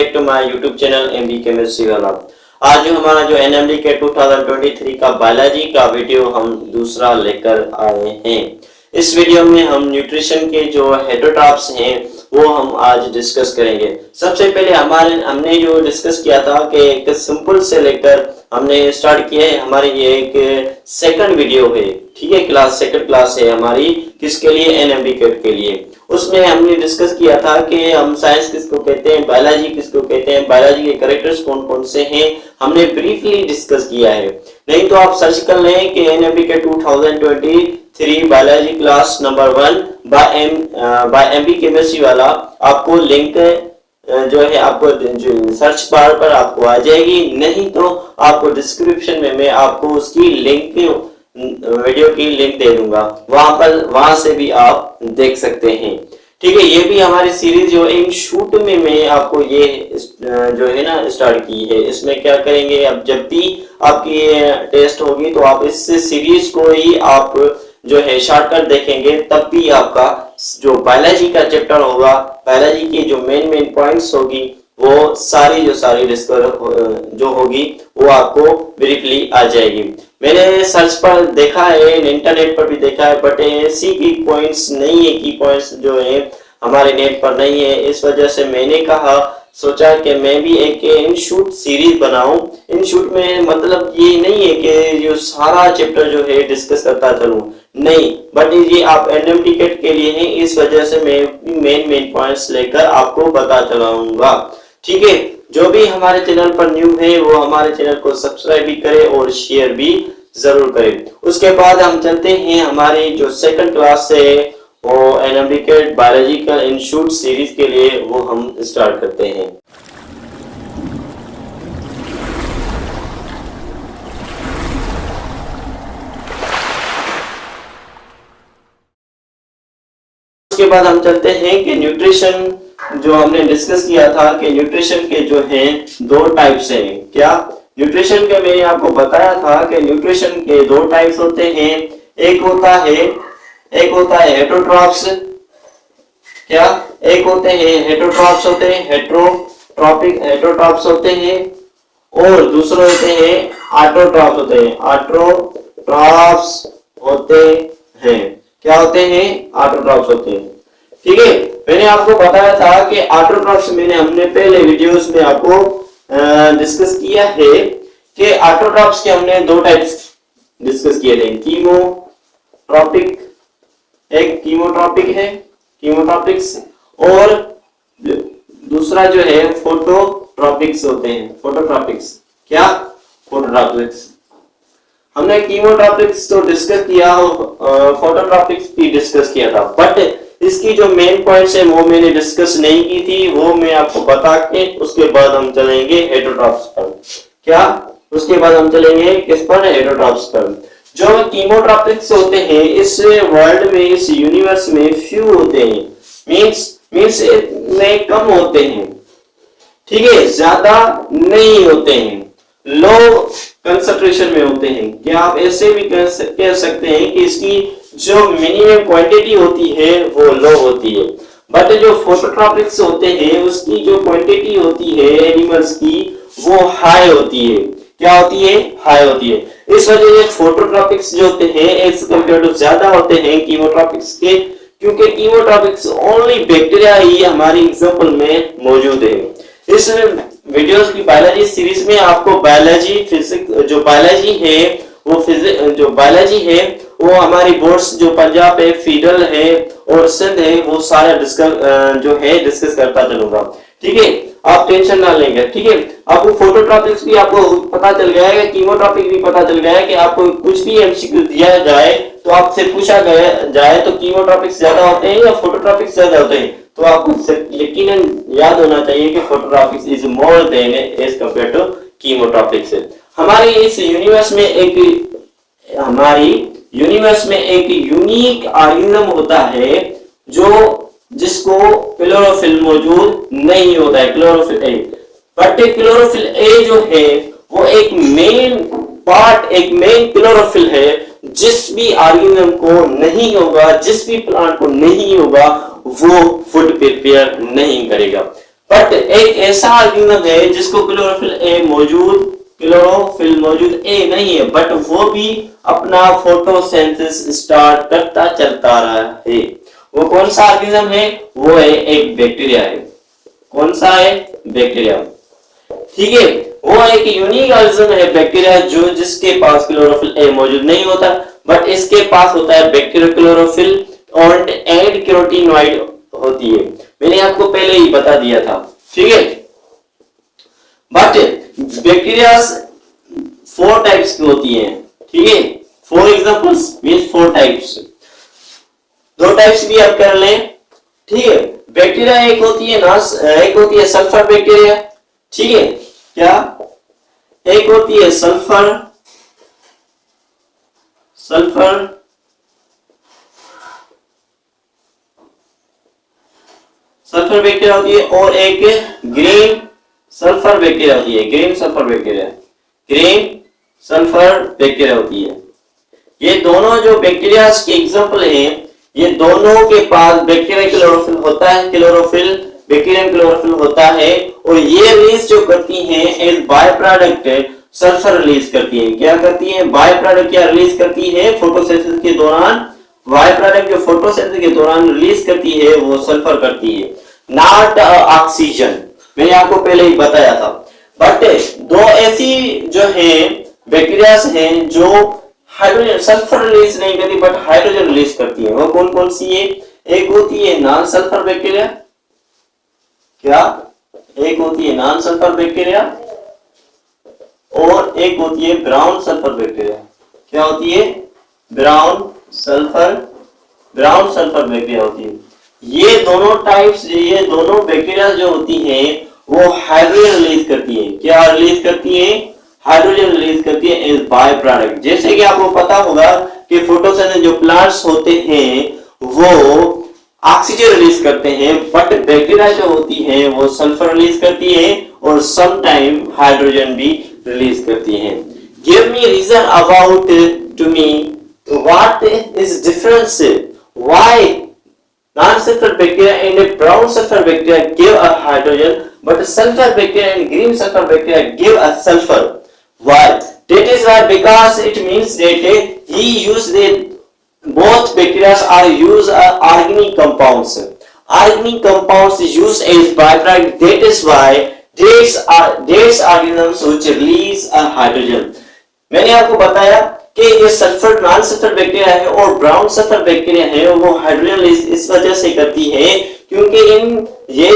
Back to my YouTube channel MB chemistry वाला। आज जो हमारा जो एनएमडी के 2023 का बायोलॉजी का वीडियो हम दूसरा लेकर आए हैं। इस वीडियो में हम न्यूट्रिशन के जो हेटेरोट्रॉप्स हैं वो हम आज डिस्कस करेंगे। सबसे पहले हमने जो डिस्कस किया था कि एक सिंपल से लेकर हमने स्टार्ट किया है। हमारी ये एक सेकंड वीडियो है, ठीक है, सेकंड क्लास है हमारी, किसके लिए, एनएमडी के लिए। उसमें हमने डिस्कस किया था कि हम साइंस किसको कहते हैं, बायोलॉजी किसको कहते हैं, बायोलॉजी के कैरेक्टर्स कौन कौन से हैं, हमने ब्रीफली डिस्कस किया है। नहीं तो आप सर्च कर लें कि एनएमडी के 2023 biology class number 1 by MB chemistry वाला, आपको लिंक जो है आपको सर्च बार पर आपको आ जाएगी। नहीं तो आपको डिस्क्रिप्शन में मैं आपको उसकी लिंक, वीडियो की लिंक दे दूंगा, वहां से भी आप देख सकते हैं, ठीक है। ये भी हमारी सीरीज जो इन शूट में मैं आपको ये जो है ना स्टार्ट की है। इसमें क्या करेंगे, अब जब भी आपकी टेस्ट होगी तो आप इस सीरीज को ही आप जो है शॉर्टकट देखेंगे, तब भी आपका जो बायोलॉजी का चैप्टर होगा, बायोलॉजी की जो मेन पॉइंट्स होगी, वो सारी डिस्कस जो होगी वो आपको ब्रीफली आ जाएगी। मैंने सर्च पर देखा है, इंटरनेट पर भी देखा है, बट ऐसी की पॉइंट्स नहीं है, की पॉइंट्स जो है हमारे नेट पर नहीं है। इस वजह से मैंने सोचा कि मैं भी एक इन शूट सीरीज बनाऊं। इन शूट में मतलब ये नहीं है कि जो सारा चैप्टर जो है डिस्कस करता चलूं, नहीं, बट ये आप एनएमडी के लिए है, इस वजह से मैं मेन पॉइंट्स लेकर आपको बता चलाऊंगा, ठीक है। जो भी हमारे चैनल पर न्यू है वो हमारे चैनल को सब्सक्राइब भी करे और शेयर भी जरूर करें। उसके बाद हम चलते हैं हमारी जो सेकंड क्लास है, वो एनएमडी के बायोलॉजिकल इंस्टीट्यूट सीरीज के लिए वो हम स्टार्ट करते हैं। उसके बाद हम चलते हैं कि न्यूट्रिशन, जो हमने डिस्कस किया था कि न्यूट्रिशन के जो हैं दो टाइप्स हैं। क्या न्यूट्रिशन के मैंने आपको बताया था कि न्यूट्रिशन के दो टाइप्स होते हैं। एक होता है हेटेरोट्रॉप्स, क्या, एक होते हैं हेटेरोट्रॉप्स होते हैं, हेटेरोट्रॉपिक हेटेरोट्रॉप्स होते हैं, और दूसरे होते हैं ऑटोट्रॉप्स होते हैं, ऑटोट्रॉप्स होते हैं। क्या होते हैं, ऑटोट्रॉप्स होते हैं, ठीक है। मैंने आपको बताया था कि ऑटोट्रॉप्स हमने पहले वीडियोस में आपको डिस्कस किया है कि ऑटोट्रॉप्स के हमने दो टाइप्स डिस्कस किए थे। कीमोट्रॉपिक, एक कीमोट्रॉपिक है, कीमोट्रॉपिक्स, और दूसरा जो है फोटोट्रॉपिक्स होते हैं, फोटोट्रॉपिक्स। क्या, फोटोट्रॉपिक्स। हमने कीमोट्रॉपिक्स तो डिस्कस किया, फोटोट्रॉपिक्स भी डिस्कस किया था, बट इसकी जो मेन पॉइंट्स है वो मैंने डिस्कस नहीं की थी, वो मैं आपको बता के उसके बाद हम चलेंगे हेटेरोट्रॉप्स पर। क्या, उसके बाद हम चलेंगे किस पर, हेटेरोट्रॉप्स पर। जो कीमोट्रॉपिक्स होते हैं इस वर्ल्ड में, इस यूनिवर्स में फ्यू होते हैं, मींस में कम होते हैं, ठीक है, ज्यादा नहीं होते हैं, लो कंसंट्रेशन में होते हैं। क्या आप ऐसे भी कह सकते हैं कि इसकी जो मिनिमम क्वांटिटी होती है वो लो होती है, बट जो फोटोट्रॉपिक्स होते हैं उसकी जो क्वांटिटी होती है एनिमल्स की वो हाई होती है। क्या होती है, हाई होती है। इस वजह से फोटोट्रॉपिक्स जो होते हैं एज कंपेयर टू ज्यादा होते हैं कीमोट्रॉपिक्स के, क्योंकि कीमोट्रॉपिक्स ओनली बैक्टीरिया ही हमारी एग्जांपल में मौजूद है। इस वीडियोस की बायोलॉजी सीरीज में आपको बायोलॉजी, फिजिक्स, जो बायोलॉजी है वो जो बायोलॉजी है वो हमारी बोर्ड्स जो पंजाब है, फेडरल है और सिंध है, वो सारा डिस्कस करता चलूंगा, ठीक है। आप टेंशन ना लेंगे, ठीक है। आपको फोटोट्रॉपिक्स भी आपको पता चल गया है, कीमोट्रॉपिक भी पता चल गया है कि आपको कुछ भी एमसीक्यू दिया जाए तो आपसे पूछा जाए तो कीमोट्रॉपिक्स ज्यादा होते हैं या फोटोट्रॉपिक्स ज्यादा होते हैं, तो आपको यकीनन याद होना चाहिए कि phototropics is more than as compare to chemotropics. हमारे इस यूनिवर्स में एक यूनिक ऑर्गेनिज्म होता है जिसको क्लोरोफिल मौजूद नहीं होता है, chlorophyll A. But chlorophyll A जो है वो एक मेन क्लोरोफिल है, जिस भी ऑर्गेनिज्म को नहीं होगा, जिस भी प्लांट को नहीं होगा, वो फूड प्रिपेयर नहीं करेगा। बट एक ऐसा ऑर्गेनिज्म है जिसको क्लोरोफिल मौजूद ए नहीं है, बट वो भी अपना फोटोसिंथेसिस स्टार्ट करता चलता रहा है। वो कौन सा ऑर्गेनिज्म है? वो है एक बैक्टीरिया है। कौन सा है? बैक्टीरिया। ठीक है, वो एक यूनिक ऑर्गेनिज्म है बैक्टीरिया जो जिसके पास क्लोरोफिल ए मौजूद नहीं होता, बट इसके पास होता है बैक्टीरिया क्लोरोफिल और एंड कैरोटीनॉइड होती है। मैंने आपको पहले ही बता दिया था। ठीक है, बट बैक्टीरिया 4 टाइप्स की होती हैं। ठीक है, 4 एग्जांपल्स मींस 4 टाइप्स। 2 टाइप्स भी आप कर लें। ठीक है, बैक्टीरिया एक होती है सल्फर बैक्टीरिया। ठीक है, क्या? एक होती है सल्फर बैक्टीरिया होती है, और एक ग्रीन सल्फर बैक्टीरिया होती है। ग्रीन सल्फर बैक्टीरिया होती है। ये दोनों जो बैक्टीरिया के एग्जांपल हैं, ये दोनों के पास बैक्टीरिया क्लोरोफिल होता है, बैक्टीरियम क्लोरोफिल होता है, और ये रिलीज जो करती हैं as by product sulphur release करती है। क्या करती है? बाय प्रोडक्ट क्या रिलीज करती है? फोटोसिंथेसिस के दौरान बाय प्रोडक्ट जो फोटोसिंथेसिस के दौरान रिलीज करती है वो सल्फर करती है, नॉट ऑक्सीजन। मैंने आपको पहले ही बताया था। बट 2 ऐसी जो है बैक्टीरिया हैं जो हाइड्रोजन सल्फर रिलीज नहीं करती बट हाइड्रोजन रिलीज करती है। वो कौन कौन सी है? एक होती है नॉन सल्फर बैक्टीरिया। क्या? एक होती है नॉन सल्फर बैक्टीरिया और एक होती है ब्राउन सल्फर बैक्टीरिया। क्या होती है? ब्राउन सल्फर बैक्टीरिया होती है। ये दोनों टाइप्स, ये दोनों बैक्टीरिया जो होती हैं वो हाइड्रोजन रिलीज करती है। क्या रिलीज करती है? हाइड्रोजन रिलीज करती है एज बाय प्रोडक्ट। जैसे कि आपको पता होगा कि फोटोसिंथेसिस जो प्लांट्स होते हैं वो ऑक्सीजन रिलीज करते हैं, बट बैक्टीरिया जो होती है वो सल्फर रिलीज करती है और सम टाइम हाइड्रोजन भी रिलीज करती है। Give me reason about to me what is difference why non-sulfur bacteria and a brown sulfur bacteria give a hydrogen, but sulfur bacteria and green sulfur bacteria give a sulfur. Why? That is why, because it means that he used the both bacteria are use organic compounds. Organic compounds is used as byproduct. That is why these organisms which release a hydrogen. मैंने आपको बताया कि ये sulphur non sulphur bacteria है और brown sulphur bacteria है वो hydrogen इस वजह से करती है क्योंकि ये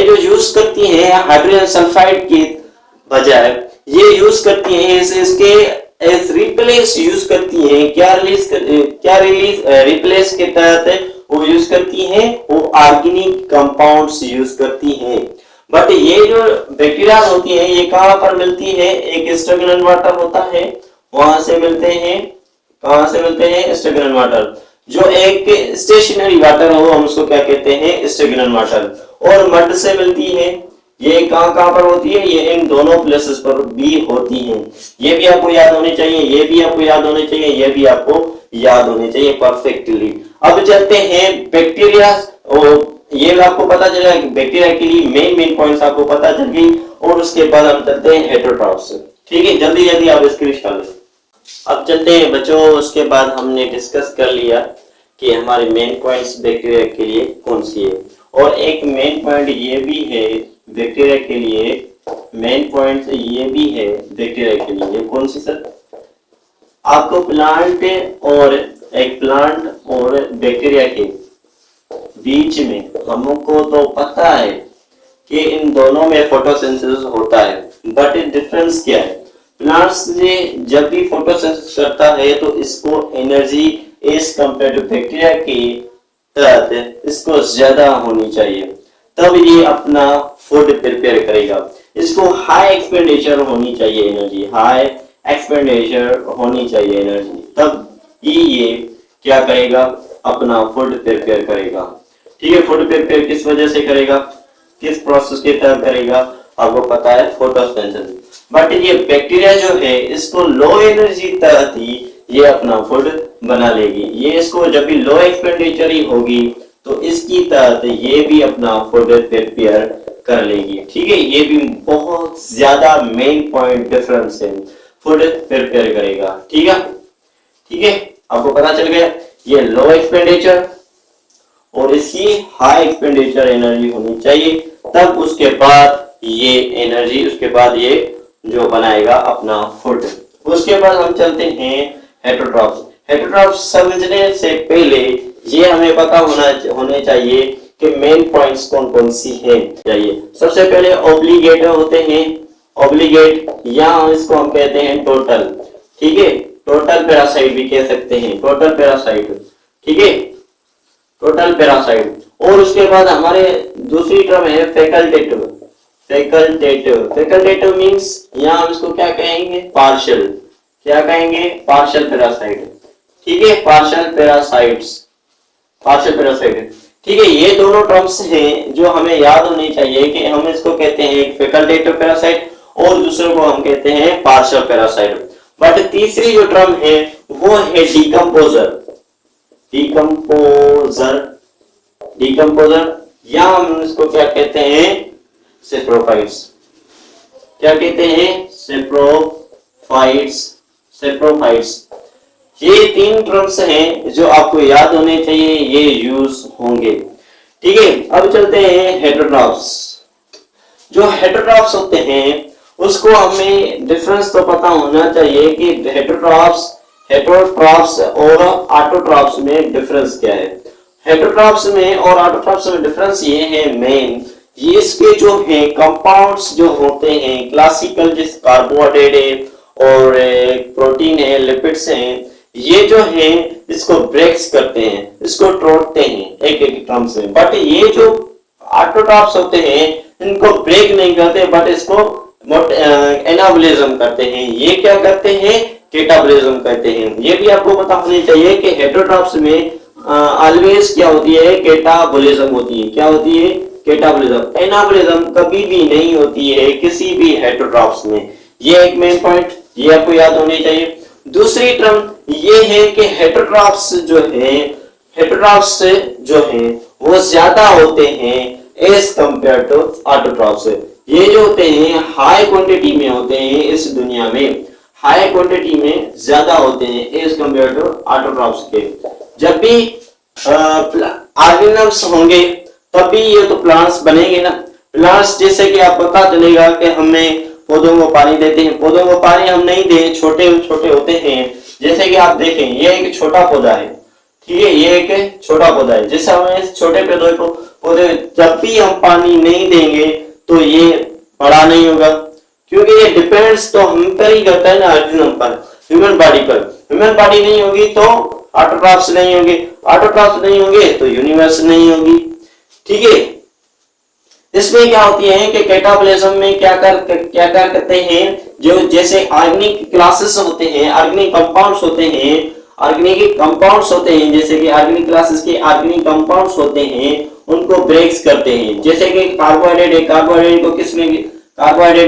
जो यूज करती है हाइड्रोजन सल्फाइड की बजाय ये यूज करती है इसके एज रिप्लेस यूज करती है। क्या रिप्लेस के तहत वो यूज करती है? वो ऑर्गेनिक कंपाउंड्स यूज करती है। बट ये जो बैक्टीरिया होती है ये कहाँ पर मिलती है? एक स्टेगनेंट वाटर होता है, वहां से मिलते हैं। कहां से मिलते हैं? Stagnant water. जो एक स्टेशनरी वाटर हो हम उसको क्या कहते हैं? Stagnant water. और मड से मिलती है। ये कहां पर होती है? ये इन दोनों प्लेसेस पर भी होती है। ये भी आपको याद होने चाहिए, ये भी आपको याद होने चाहिए, ये भी आपको याद होने चाहिए परफेक्टली। अब चलते हैं बैक्टीरिया, और ये आपको पता चला कि बैक्टीरिया के लिए मेन पॉइंट्स आपको पता चल गई, और उसके बाद हम चलते हैं हेटेरोट्रॉफ्स। ठीक है, जल्दी आप स्क्रीन कर लें। अब चलते हैं बच्चों, उसके बाद हमने डिस्कस कर लिया कि हमारे मेन पॉइंट्स बैक्टीरिया के लिए कौन सी है, और एक मेन पॉइंट ये भी है बैक्टीरिया के लिए, मेन पॉइंट ये भी है बैक्टीरिया के लिए। कौन सी सर? आपको प्लांट और बैक्टीरिया के बीच में हमको तो पता है कि इन दोनों में फोटोसिंथेसिस होता है, बट डिफरेंस क्या है? प्लांट्स ने जब भी फोटोसिंथेसिस करता है तो इसको energy as compare to bacteria के तहत इसको ज्यादा होनी चाहिए, तब ये अपना फूड प्रिपेयर करेगा। इसको हाई एक्सपेंडिचर होनी चाहिए एनर्जी, तब ये क्या करेगा? अपना फूड प्रिपेयर करेगा। ठीक है, फूड प्रिपेयर किस वजह से करेगा? किस प्रोसेस के तहत करेगा? आपको पता है, फोटोसिंथेसिस। बट ये बैक्टीरिया जो है इसको लो एनर्जी तहत ही ये अपना फूड बना लेगी। ये इसको जब भी लो एक्सपेंडिचर ही होगी तो इसकी तहत ये भी अपना फूड प्रिपेयर कर लेगी। ठीक है, ये भी बहुत ज्यादा मेन पॉइंट डिफरेंस है, फूड प्रिपेयर करेगा। ठीक है, ठीक है, आपको पता चल गया ये लो एक्सपेंडिचर और इसकी हाई एक्सपेंडिचर एनर्जी होनी चाहिए, तब उसके बाद ये एनर्जी, उसके बाद ये जो बनाएगा अपना फूड। उसके बाद हम चलते हैं हेटरोट्रॉप्स। हेटरोट्रॉप्स समझने से पहले ये हमें पता होने चाहिए कि मेन पॉइंट्स कौन कौन सी है चाहिए। सबसे पहले ऑब्लिगेट होते हैं, ऑब्लिगेट या इसको हम कहते हैं टोटल। ठीक है, टोटल पैरासाइट भी कह सकते हैं, टोटल पैरासाइट। ठीक है, टोटल पैरासाइट। और उसके बाद हमारे दूसरी टर्म है फैकल्टेटिव। फैकल्टेटिव, फैकल्टेटिव मींस यहाँ हम इसको क्या कहेंगे, पार्शियल। क्या कहेंगे, पार्शियल पैरासाइट। ठीक है, पार्शियल पैरासाइट्स, पार्शियल पैरासाइट। ठीक है, ये दोनों टर्म्स हैं जो हमें याद होनी चाहिए कि हम इसको कहते हैं एक फैकल्टेटिव पैरासाइट और दूसरे को हम कहते हैं पार्शियल पैरासाइट। बट तीसरी जो टर्म है वो है डिकम्पोजर। डिकम्पोजर, डिकम्पोजर या हम इसको क्या कहते हैं, सेप्रोफाइट्स। क्या कहते हैं, सेप्रोफाइट्स, सेप्रोफाइट्स। ये तीन टर्म्स हैं जो आपको याद होने चाहिए, ये यूज होंगे। ठीक है, अब चलते हैं हेटरोट्रॉप्स। जो हेटरोट्रॉप्स होते हैं उसको हमें डिफरेंस तो पता होना चाहिए कि हेटरोट्रॉप्स, हेटरोट्रॉप्स और ऑटोट्रॉप्स में डिफरेंस क्या है। हेटरोट्रॉप्स में और ऑटोट्रॉप्स में डिफरेंस ये है मेन, ये इसके जो है कंपाउंड्स जो होते हैं क्लासिकल, जिस कार्बोहाइड्रेट है और प्रोटीन है, लिपिड्स हैं, ये जो है इसको ब्रेक्स करते हैं, इसको तोड़ते हैं एक एक टर्म्स में। बट ये जो ऑटोट्रॉप्स होते हैं इनको ब्रेक नहीं करते, बट इसको एनाबोलिज्म करते हैं। ये क्या करते हैं, कैटाबोलिज्म करते हैं। ये भी आपको पता होनी चाहिए कि हेटरोट्रॉप्स में ऑलवेज क्या होती है, कैटाबोलिज्म होती है। क्या होती है, कैटाबोलिज्म। एनाबोलिज्म कभी भी नहीं होती है किसी भी हेटरोट्रॉप्स में। ये एक मेन पॉइंट, ये आपको याद होनी चाहिए। दूसरी टर्म ये है कि हेटरोट्रॉप्स जो है, हेटरोट्रॉप्स जो है वो ज्यादा होते हैं एज कंपेयर टू ऑटोट्रॉप्स। ये जो होते हैं हाई क्वांटिटी में होते हैं इस दुनिया में, हाई क्वांटिटी में ज्यादा होते हैं एज कंपेयर टू ऑटोट्रॉप्स के। जब भी ऑर्गेनिजम्स होंगे तब भी ये तो प्लांट्स बनेंगे ना। प्लांट्स जैसे कि आप पता चलेगा कि हमें पौधों को पानी देते हैं, पौधों को पानी हम नहीं दें, छोटे छोटे होते हैं। जैसे कि आप देखें ये एक छोटा पौधा है, ठीक है, ये एक छोटा पौधा है। जैसे हमें छोटे पौधे जब भी हम पानी नहीं देंगे तो ये बड़ा नहीं होगा, क्योंकि ये डिपेंड्स तो हम पर ही करता है ना, ऑर्गेनिज्म पर, ह्यूमन बॉडी पर। ह्यूमन बॉडी नहीं होगी तो ऑटोट्रॉप्स नहीं होंगे, ऑटोट्रॉप्स नहीं होंगे तो यूनिवर्स नहीं होगी। ठीक है, इसमें क्या होती है कि कैटाबोलिज्म में क्या करते हैं, जो जैसे ऑर्गेनिक क्लासेस होते हैं, ऑर्गेनिक कंपाउंड्स होते हैं, ऑर्गेनिक कंपाउंड्स होते हैं, जैसे कि ऑर्गेनिक क्लासेस के ऑर्गेनिक कंपाउंड्स होते हैं, उनको ब्रेक्स करते हैं। जैसे कि कार्बोहाइड्रेट है, कार्बोहाइड्रेट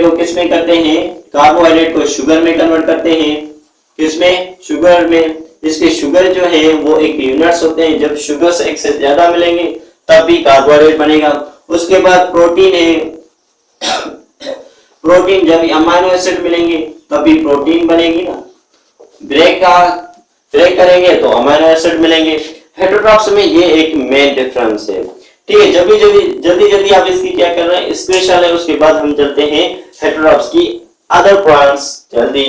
को किसमें करते हैं, कार्बोहाइड्रेट को शुगर में कन्वर्ट करते हैं। किसमें, शुगर में। इसके शुगर जो है वो एक यूनिट्स होते हैं, जब शुगर से एक से ज्यादा मिलेंगे तब भी कार्बोहाइड्रेट बनेगा। उसके बाद प्रोटीन है, प्रोटीन जब अमीनो एसिड मिलेंगे तब भी प्रोटीन बनेगी ना। ब्रेक करेंगे तो अमीनो एसिड मिलेंगे। हेटरोट्रॉप्स में ये एक मेन डिफरेंस है। ठीक है, जल्दी आप इसकी क्या कर रहे हैं, स्पेशल है। उसके बाद हम चलते हैं हेटरोट्रॉप्स की अदर पॉइंट्स, जल्दी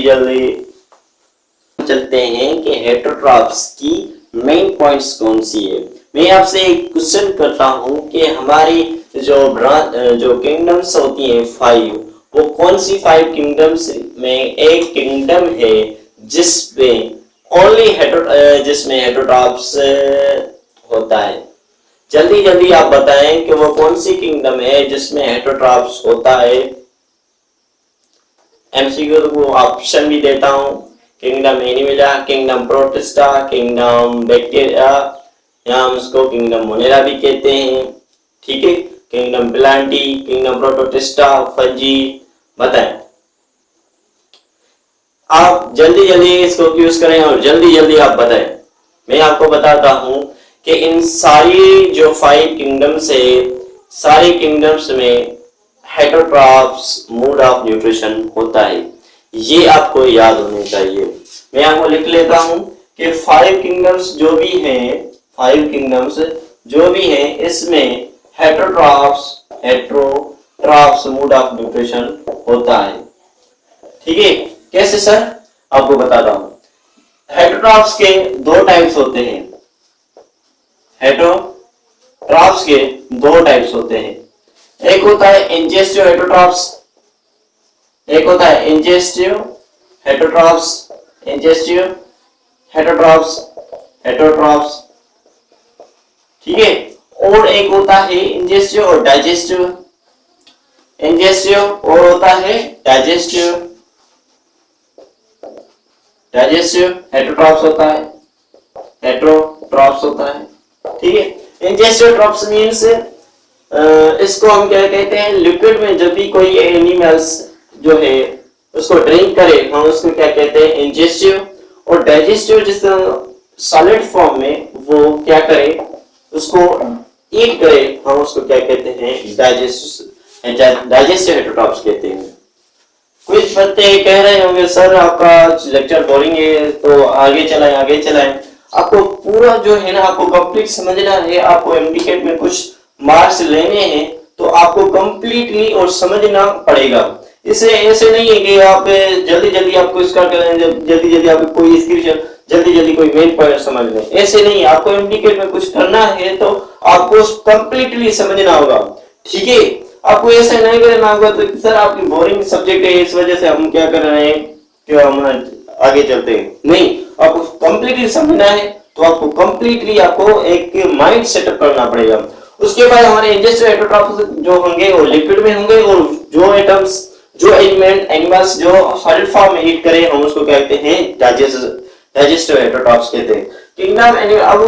चलते हैं कि हेटरोट्रॉप्स की मेन पॉइंट्स कौन सी है। मैं आपसे एक क्वेश्चन करता हूं कि हमारी जो किंगडम्स होती हैं 5, वो कौन सी 5 किंगडम्स में एक किंगडम है जिसमें हेटरोट्रॉप्स होता है। जल्दी आप बताएं कि वो कौन सी किंगडम है जिसमें हेटरोट्रॉप्स होता है। एमसीक्यू को ऑप्शन भी देता हूं, kingdom animalia, kingdom protista, kingdom bacteria, या हम उसको किंगडम मोनेरा भी कहते हैं। ठीक है, किंगडम प्लांटी, किंगडम प्रोटोटिस्टा, फंजी। बताएं आप, जल्दी इसको यूज करें और जल्दी आप बताएं। मैं आपको बताता हूं कि इन सारी जो 5 किंगडम्स है, सारी किंगडम्स में हेटरोट्रॉप्स मोड ऑफ न्यूट्रिशन होता है। ये आपको याद होने चाहिए। मैं आपको लिख लेता हूं कि 5 किंगडम्स जो भी हैं, 5 किंगडम्स जो भी हैं, इसमें हेटरोट्रॉप्स मोड ऑफ न्यूट्रिशन होता है। ठीक है, कैसे सर? आपको बताता हूं। हेटरोट्रॉप्स के 2 टाइप्स होते हैं। हेटरोट्रॉप्स के 2 टाइप्स होते हैं। एक होता है इंजेस्टिव हेटरोट्रॉप्स, एक होता है इंजेस्टिव हेटरोट्रॉप्स, इंजेस्टिव हेटरोट्रॉप्स, ठीक है। और एक होता है इंजेस्टिव और डाइजेस्टिव, इंजेस्टिव और होता है डाइजेस्टिव हेटरोट्रॉप्स होता है, हेटरोट्रॉप्स होता है, ठीक है। इंजेस्टिव ट्रॉप्स मीन्स इसको हम क्या कहते हैं, लिक्विड में जब भी कोई एनिमल्स जो है उसको ड्रिंक करे, हम उसको क्या कहते हैं, इंजेस्टिव। और डाइजेस्टिव जिस सॉलिड फॉर्म में वो क्या करे, उसको ईट करे, हम उसको क्या कहते हैं, डाइजेस्टिव हेटरोट्रॉप्स कहते हैं। कुछ बच्चे कह रहे होंगे सर आपका लेक्चर बोरिंग है, तो आगे चलाएं। आपको पूरा जो है ना, आपको कंप्लीट समझना है, आपको एमडीकेट में कुछ मार्क्स लेने हैं, तो आपको कंप्लीटली और समझना पड़ेगा। इसे ऐसे नहीं है कि आप जल्दी आपको इसका जल्दी आपको कोई स्क्रीन जल्दी कोई मेन पॉइंट समझ लें, ऐसे नहीं। आपको एमडीकेट में कुछ करना है तो आपको कंप्लीटली समझना होगा, ठीक है। आपको ऐसा नहीं करना होगा तो सर आपकी बोरिंग सब्जेक्ट है, इस वजह से हम क्या कर रहे हैं कि हम आगे चलते हैं, नहीं। आपको कंप्लीटली समझना है तो आपको कंप्लीटली आपको एक माइंड सेटअप करना पड़ेगा। उसके बाद हमारे इंजेस्टिव हेटरोट्रॉप्स जो होंगे वो लिक्विड में होंगे, और जो एनिमल्स जो सॉलिड फॉर्म में ईट करे, हम उसको कहते हैं डाइजेस्टिव हेटरोट्रॉप्स कहते हैं। किंगडम अब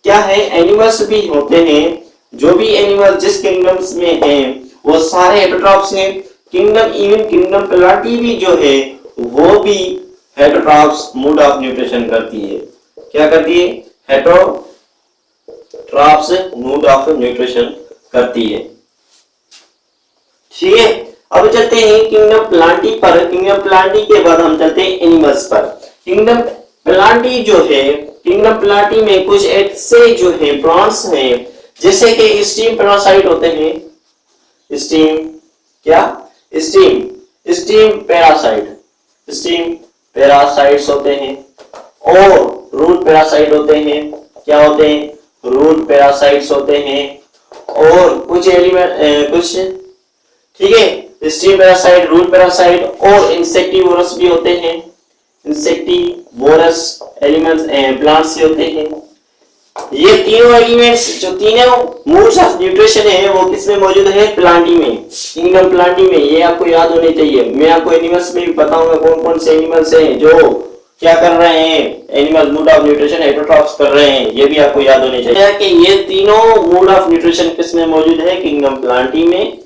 क्या है, एनिमल्स भी होते हैं, जो भी एनिमल जिस किंगडम्स में हैं वो सारे हेटरोट्रॉप्स हैं। किंगडम प्लाटी भी जो है वो भी हेटरोट्रॉप्स मोड ऑफ न्यूट्रिशन करती है। क्या करती है? हेटरोट्रॉप्स मोड ऑफ न्यूट्रिशन करती है, ठीक है। अब चलते हैं किंगडम प्लांटी पर। किंगडम प्लांटी के बाद हम चलते हैं एनिमल्स पर। किंगडम प्लांटी जो है, किंगडम प्लांटी में कुछ ऐसे जो है प्लांट्स हैं, जैसे कि स्टीम पैरासाइट होते हैं, स्टीम पैरासाइट्स होते हैं, और रूट पैरासाइट होते हैं। क्या होते हैं? रूट पैरासाइट्स होते हैं। और कुछ एलिमेंट ठीक है, स्टीम पैरासाइट, रूट पैरासाइट और इंसेक्टिवोरस भी होते हैं। इंसेक्टिवोरस एलिमेंट्स प्लांट्स से होते हैं। ये तीनों एलिमेंट्स जो तीनों मोड्स ऑफ न्यूट्रिशन है वो किसमें मौजूद है? प्लांटी में, किंगडम प्लांटी में। ये आपको याद होने चाहिए। मैं आपको एनिमल्स में भी बताऊंगा कौन कौन से एनिमल्स हैं जो क्या कर रहे हैं, animal mode of nutrition heterotrophs कर रहे हैं, ये भी आपको याद होने चाहिए कि ये तीनों मोड ऑफ न्यूट्रिशन किसमें मौजूद है? किंगडम प्लांटी में।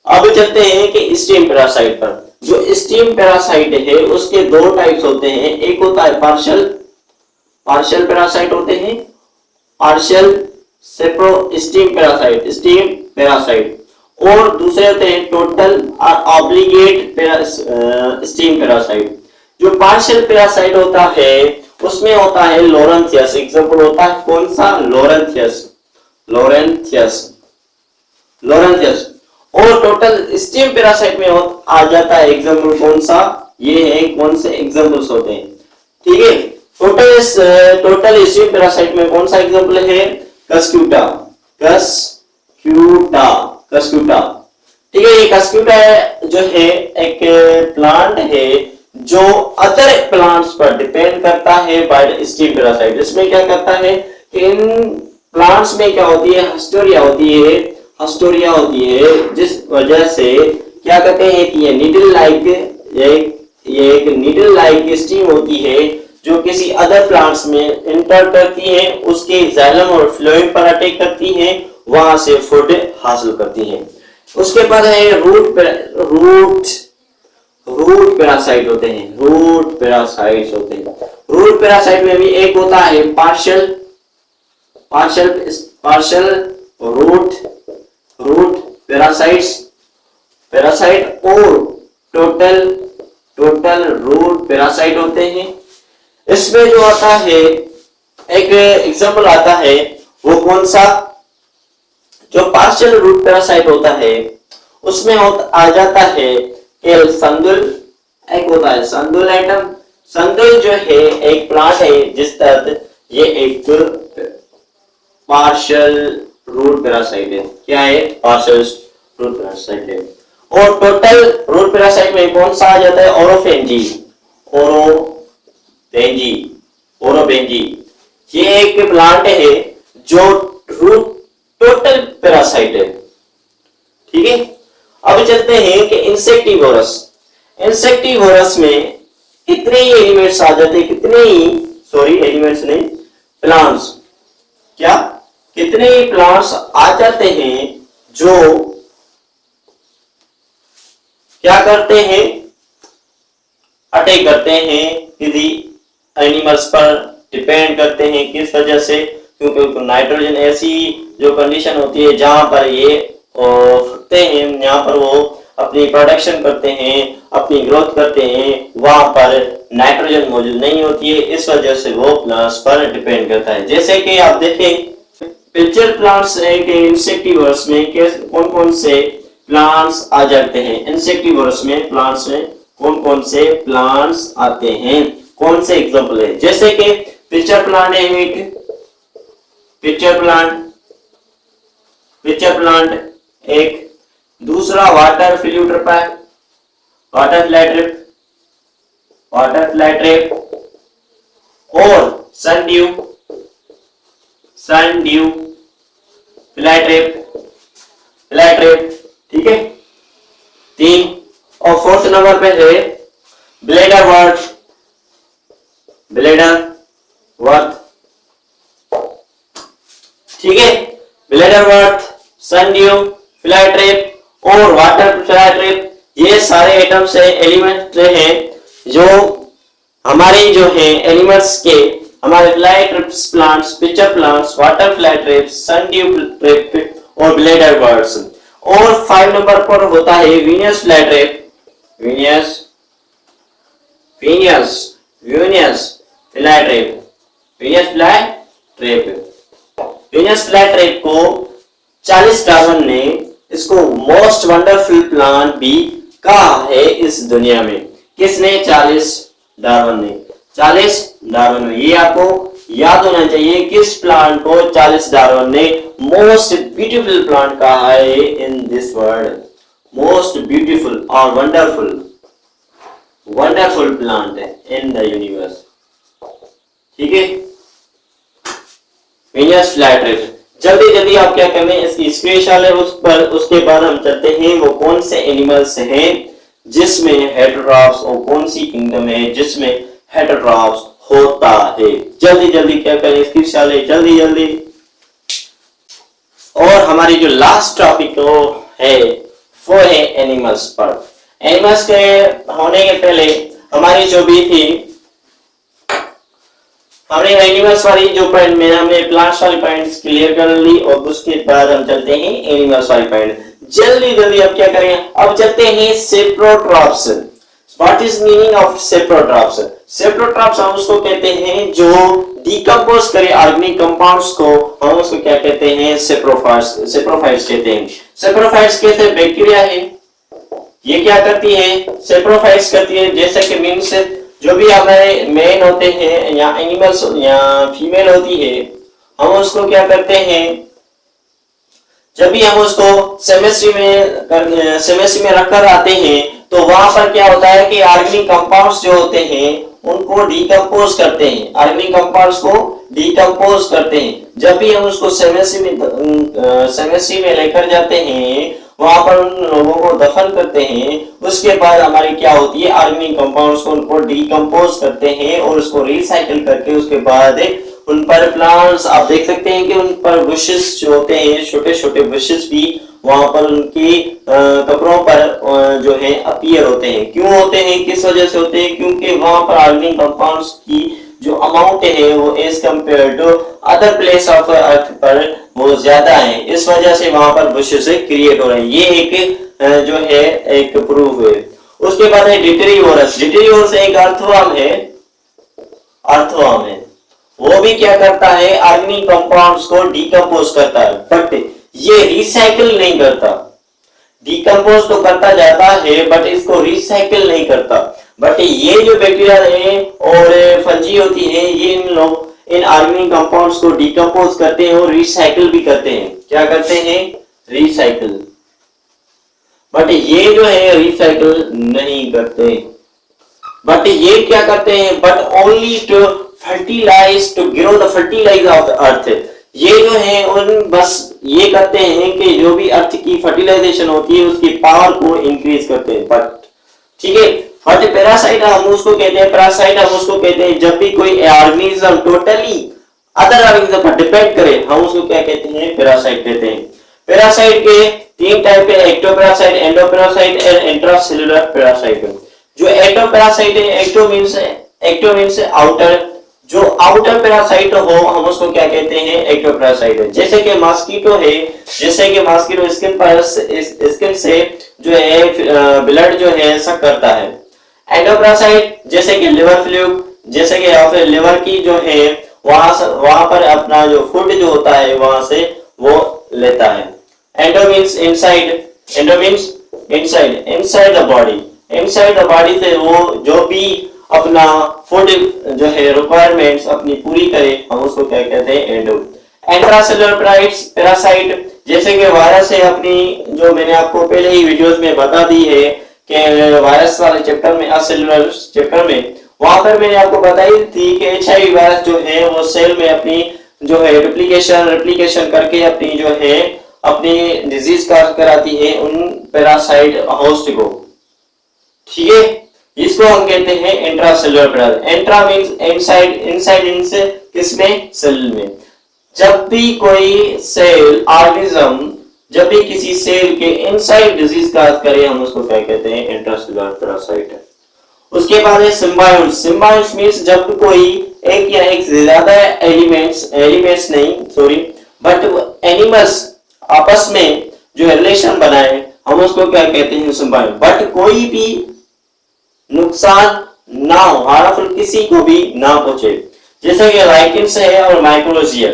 अब चलते हैं कि स्टीम पैरासाइट पर। जो स्टीम पैरासाइट है उसके 2 टाइप्स होते हैं। एक होता है पार्शियल पैरासाइट होते हैं, पार्शियल स्टीम पैरासाइट, और दूसरे होते हैं टोटल और ऑब्लिगेट स्टीम पैरासाइट। जो पार्शियल पैरासाइट होता है उसमें होता है लोरेंथियस। एग्जांपल होता है कौन सा? लोरेंथियस। और टोटल स्टीम पैरासाइट में आ जाता है एग्जांपल कौन सा? ये है कौन से एग्जांपल्स होते हैं, ठीक है। टोटल स्टीम पैरासाइट में कौन सा एग्जांपल है? कस्क्यूटा, ठीक है। ये कस्क्यूटा जो है एक प्लांट है जो अदर प्लांट्स पर डिपेंड करता है बाय स्टीम पैरासाइट। इसमें क्या करता है कि इन प्लांट्स में क्या होती है? हस्टोरिया होती है, जिस वजह से क्या कहते हैं कि ये एक नीडल लाइक स्टीम होती है जो किसी अदर प्लांट्स में इंटर करती है, उसके जाइलम और फ्लोएम पर अटैक करती है, वहां से फूड हासिल करती है। उसके बाद है रूट पैरासाइट होते हैं। रूट पैरासाइट में भी एक होता है पार्शियल पार्शियल रूट पैरासाइट और टोटल रूट पैरासाइट होते हैं। इसमें जो आता है एक एग्जांपल आता है, वो कौन सा, जो पार्शियल रूट पैरासाइट होता है उसमें आ जाता है कि संदुल, एक होता है संदुल एटम। संदुल जो है एक प्लांट है जिस तहत ये एक पार्शियल रूट पैरासाइट है। क्या है? पार्शियल रूट पैरासाइट है। और टोटल रूट पैरासाइट में कौन सा आ जाता है? ओरोबेंजी। ये एक प्लांट है जो रूट टोटल पैरासाइट है। ठीक है, अब चलते हैं कि इंसेक्टिवोरस में कितने ही एलिमेंट्स आ जाते हैं, प्लांट्स। क्या? कितने ही प्लांट्स आ जाते हैं जो क्या करते हैं? अटैक करते हैं किसी एनिमल्स पर, डिपेंड करते हैं। किस वजह से? क्योंकि नाइट्रोजन ऐसी जो कंडीशन होती है जहां पर ये फटते हैं, यहाँ पर वो अपनी प्रोडक्शन करते हैं, अपनी ग्रोथ करते हैं, वहां पर नाइट्रोजन मौजूद नहीं होती है, इस वजह से वो प्लांट्स पर डिपेंड करता है। जैसे कि आप देखें पिक्चर प्लांट्स के इंसेक्टिवर्स में कौन कौन से प्लांट्स आ जाते हैं। इंसेक्टिवर्स में प्लांट्स में कौन कौन से प्लांट्स आते हैं, कौन से एग्जांपल है? जैसे कि पिक्चर प्लांट है एक, पिक्चर प्लांट एक, दूसरा वाटर फ्लैट ट्रैप और सन ड्यू फ्लैट ट्रैप। ठीक है, 3। और 4th नंबर पे है ब्लेडर वर्थ। ठीक है, bladder worth, sun dew flat trap और वाटर फ्लैट ट्रैप, ये सारे एटम्स है, एलिमेंट हैं जो हमारे जो है एनिमल्स के, हमारे fly traps plants, pitcher plants, water fly traps, sundew trap और ब्लेडर बर्ड्स। और 5 नंबर पर होता है Venus fly trap. Venus fly trap को चार्ल्स डार्विन ने इसको मोस्ट वंडरफुल प्लांट भी कहा है इस दुनिया में। किसने? चार्ल्स डार्विन ने। ये आपको याद होना चाहिए, किस प्लांट को चार्ल्स डार्विन ने मोस्ट ब्यूटीफुल प्लांट कहा है in this world. Most beautiful और वंडरफुल प्लांट है इन द यूनिवर्स। ठीक है, वीनियस फ्लाई ट्रैप। जल्दी आप क्या करें, इसकी स्पेशल है उस पर, उसके बाद हम चलते हैं वो कौन से एनिमल्स हैं जिसमें हेटेरोट्रॉप्स, और कौन सी किंगडम है जिसमें हेटेरोट्रॉप्स होता है। जल्दी क्या करें, इसकी स्पेशल है, जल्दी। और हमारी जो लास्ट टॉपिक है वो है एनिमल्स पर। एनिमल्स के होने के पहले हमारी जो भी थी, हमने एनिमल्स वाली जो पॉइंट में हमने प्लांट्स वाली पॉइंट्स क्लियर कर ली, और उसके बाद हम चलते हैं एनिमल्स वाली पॉइंट। जल्दी अब क्या करें, अब चलते हैं saprotrophs. What is meaning of saprotrophs? Saprotrophs हम उसको कहते हैं जो डिकम्पोज करे ऑर्गेनिक कंपाउंड्स को, हम उसको क्या कहते हैं? सेप्रोफाइट्स कहते हैं। सेप्रोफाइट्स कहते हैं बैक्टीरिया है, ये क्या करती है? सेप्रोफाइट्स करती है। जैसे कि मीन्स जो भी हमारे मेन होते हैं या एनिमल्स या फीमेल होती है, हम उसको क्या करते हैं? जब भी हम उसको सेमेस्ट्री में रखकर आते हैं तो वहां पर क्या होता है कि ऑर्गेनिक कंपाउंड्स जो होते हैं उनको डिकम्पोज करते हैं, ऑर्गेनिक कंपाउंड्स को डिकम्पोज करते हैं। जब भी हम उसको सेमेस्ट्री में लेकर जाते हैं, वहां पर उन लोगों को दफन करते हैं, उसके बाद हमारी क्या होती है? ऑर्गेनिक कंपाउंड्स को उनको डिकम्पोज करते हैं और उसको रिसाइकिल करके उसके बाद उन पर प्लांट्स, आप देख सकते हैं कि उन पर बुशेस जो होते हैं, छोटे बुशेस भी वहां पर उनकी कपड़ों पर जो है अपीयर होते हैं। क्यों होते हैं, किस वजह से होते हैं? क्योंकि वहां पर ऑर्गेनिक कंपाउंड्स की जो अमाउंट है वो as compare to other place of earth पर वो ज्यादा है, इस वजह से वहां पर बुशेस क्रिएट हो रहे हैं। ये एक जो है एक प्रूफ है। उसके बाद है डिटेरियोरस। डिटेरियोरस एक अर्थवर्म है, अर्थवर्म है। वो भी क्या करता है, ऑर्गेनिक कंपाउंड्स को डिकम्पोज करता है, बट ये रिसाइकिल नहीं करता। डिकम्पोज तो करता जाता है बट इसको रिसाइकिल नहीं करता। बट ये जो बैक्टीरिया है और फंजी होती है, ये इन लोग इन ऑर्गेनिक कंपाउंड्स को डिकम्पोज करते हैं और रिसाइकिल भी करते हैं। क्या करते हैं, रिसाइकिल। बट ये जो है रिसाइकिल नहीं करते। बट ये क्या करते हैं, but only to fertilise, to grow the fertilise of the earth. ये जो है उन बस ये करते हैं कि जो भी अर्थ की फर्टिलाइजेशन होती है उसकी पावर को इंक्रीज करते हैं। बट ठीक है, बट पैरासाइट हम उसको कहते हैं, पैरासाइट हम उसको कहते हैं जब भी कोई ऑर्गेनिज्म टोटली अदर ऑर्गेनिज्म पर डिपेंड करे, हम उसको क्या कहते हैं, पैरासाइट कहते हैं। पैरासाइट के तीन टाइप है, एक्टोपैरासाइट, एंडोपैरासाइट और इंट्रासेल्युलर पैरासाइट। जो एक्टोपैरासाइट है, एक्टो मींस आउटर, जो आउटर पैरासाइट हो हम उसको क्या कहते हैं, एक्टोपैरासाइट है। जैसे कि मॉस्किटो है, जैसे कि मॉस्किटो स्किन पर स्किन से जो है ब्लड जो है सक करता है। एंडोपैरासाइट जैसे कि लिवर फ्लूइड, जैसे कि या फिर लिवर की जो है वहां पर अपना जो फूड जो होता है वहां से वो लेता है। Endo means inside, endo means inside, inside the body, inside the body से वो जो भी अपना फूड जो है रिक्वायरमेंट्स अपनी पूरी करे, हम उसको क्या कहते हैं, एंडो। इंट्रासेल्युलर पैरासाइट जैसे कि वायरस है, अपनी जो मैंने आपको पहले ही वीडियोस में बता दी है कि वायरस वाले चैप्टर में, सेलुलर चैप्टर में, वहां पर मैंने आपको बताई थी कि HIV वायरस जो है वो सेल में अपनी जो है रेप्लिकेशन करके अपनी जो है अपनी डिजीज का कराती है उन पैरासाइट होस्ट को। ठीक है, इसको हम कहते हैं intracellular parasite. Intra means inside, inside इनसे किसमें, सेल में। जब भी कोई सेल ऑर्गेनिज्म जब भी किसी सेल के इनसाइड डिजीज का करे, हम उसको क्या कहते हैं, इंट्रासेल्युलर पैरासाइट। उसके बाद है सिम्बायोन्ट्स। सिम्बायोन्ट्स मींस जब कोई एक या एक से ज्यादा एलिमेंट्स नहीं सॉरी बट एनिमल्स आपस में जो रिलेशन बनाए, हम उसको क्या कहते हैं, सिम्बायोन्ट। बट कोई भी नुकसान ना हो, हार्मफुल किसी को भी ना पहुंचे। जैसे कि लाइकेन्स है और माइक्रोजिया।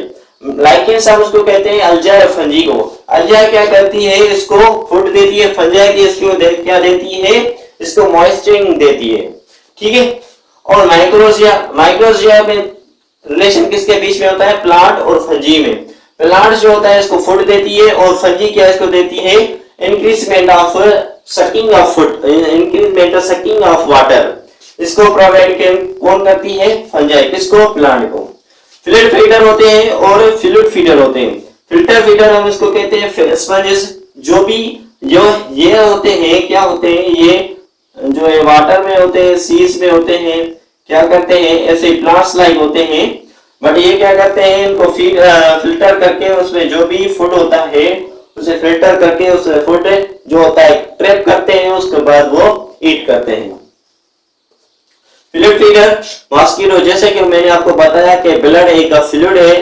लाइकेन्स हम उसको कहते हैं अल्जाई फंजी को। अल्जाई क्या करती है, इसको फूड देती है, फंजाई की इसको क्या देती है, इसको मॉइस्चरिंग देती है। ठीक है, और माइक्रोजिया में रिलेशन किसके बीच में होता है, प्लांट और फंजी में। प्लांट जो होता है इसको फूड देती है और फंजी क्या इसको देती है, increment of sucking of food, increment of sucking of water. इसको प्रोवाइड कौन करती है, फंजाई। किसको, प्लांट को। फ्लूइड फीडर होते हैं और फ्लूइड फीडर होते हैं। फिल्टर फीडर हम इसको कहते हैं स्पंजेस। जो भी जो ये होते हैं, क्या होते हैं, ये जो है वाटर में होते हैं, सीज में होते हैं, क्या करते हैं, ऐसे प्लांट्स लाइक होते हैं। बट ये क्या करते हैं, इनको फिल्टर करके उसमें जो भी फूड होता है उसे फिल्टर करके उस फूड जो होता है ट्रैप करते हैं, उसके बाद वो ईट करते हैं। फ्लूइड फीडर मॉस्किटो, जैसे कि मैंने आपको बताया कि ब्लड एक फ्लूइड है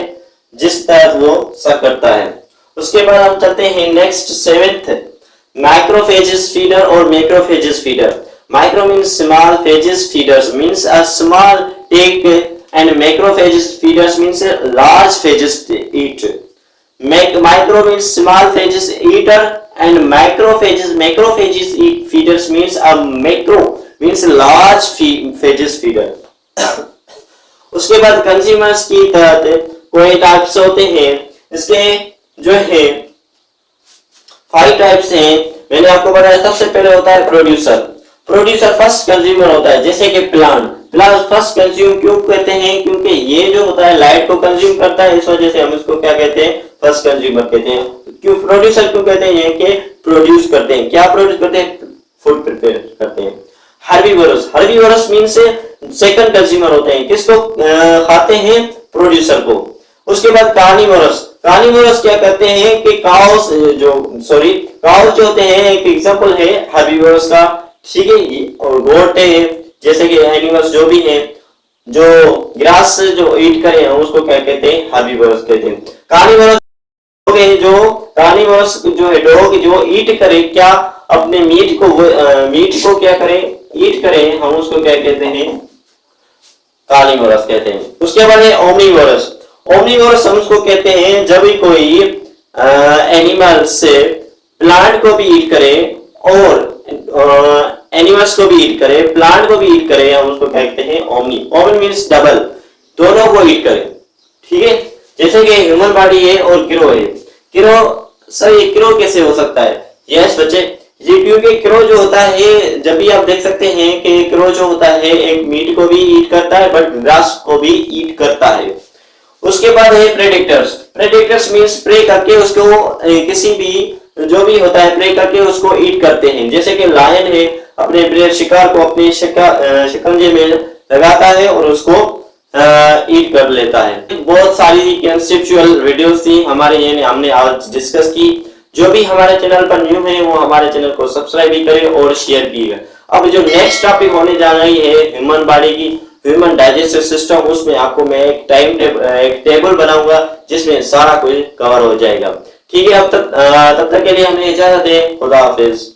जिस तहत वो सक करता है। उसके बाद हम चलते हैं नेक्स्ट 7th, मैक्रोफेजेस फीडर और macrophages feeder. Micro means small, phages feeders means a small take and macrophages feeders means large phages eat. Micro means small phages eater and macrophages eat feeders means a macro means large phages feeder। उसके बाद consumers की तहत कोई types होते हैं। इसके जो है 5 टाइप्स हैं। मैंने आपको बताया सबसे पहले होता है प्रोड्यूसर। प्रोड्यूसर फर्स्ट कंज्यूमर होता है, जैसे कि प्लांट फर्स्ट कंज्यूम क्यों कहते हैं, क्योंकि ये जो होता है लाइट को कंज्यूम करता है, इस वजह से हम इसको क्या कहते हैं, फर्स्ट कंज्यूमर कहते हैं। क्यों प्रोड्यूसर क्यों कहते हैं, ये कि प्रोड्यूस करते हैं। क्या प्रोड्यूस करते हैं, फूड प्रिपेयर करते हैं। हर्बीवोरस मींस सेकंड कंज्यूमर होते हैं, किसको खाते हैं, प्रोड्यूसर को। उसके बाद कार्निवोरस क्या करते हैं कि काउस जो होते हैं, एक एग्जांपल है हर्बीवोरस का, ठीक है। और गोट है, जैसे कि एनिमल्स जो भी हैं जो ग्रास जो ईट करे हम उसको क्या कहते हैं, हर्बीवोरस कहते हैं। कार्निवोरस कार्निवोरस जो है डॉग जो ईट करे, क्या अपने मीट को क्या करे, ईट करे, हम उसको क्या कहते हैं, कार्निवोरस कहते हैं। उसके बाद है ओमनीवोरस। ओमनीवोरस हम उसको कहते हैं जब भी कोई एनिमल से प्लांट को भी ईट करे और एनिमल्स को भी ईट करे, प्लांट को भी ईट करे, हम उसको कहते हैं ओमनी। ओमनी मीन्स डबल, दोनों को ईट करे, ठीक है। जैसे कि ह्यूमन बॉडी है और क्रो है। क्रो, सर ये क्रो कैसे हो सकता है? यस बच्चे, ये क्योंकि क्रो जो होता है, जब भी आप देख सकते हैं कि क्रो जो होता है एक मीट को भी ईट करता है बट ग्रास को भी ईट करता है। उसके बाद है प्रेडेटर्स। प्रेडेटर्स मींस प्रे करके उसको किसी भी जो भी होता है प्रे करके उसको ईट करते हैं। जैसे कि लायन है अपने प्रिय शिकार को अपने शिकंजे में लगाता है और उसको ईट कर लेता है। बहुत सारी कंसेप्चुअल वीडियोस थी हमारे, ये हमने आज डिस्कस की। जो भी हमारे चैनल पर न्यू है वो हमारे चैनल को सब्सक्राइब भी करें और शेयर कीजिए। अब जो नेक्स्ट टॉपिक होने जा रही है ह्यूमन बॉडी की, ह्यूमन डाइजेस्टिव सिस्टम, उसमें आपको मैं एक टेबल बनाऊंगा जिसमें सारा कुछ कवर हो जाएगा, ठीक है। तब तक के लिए हमें इजाजत दें। खुदा हाफिज।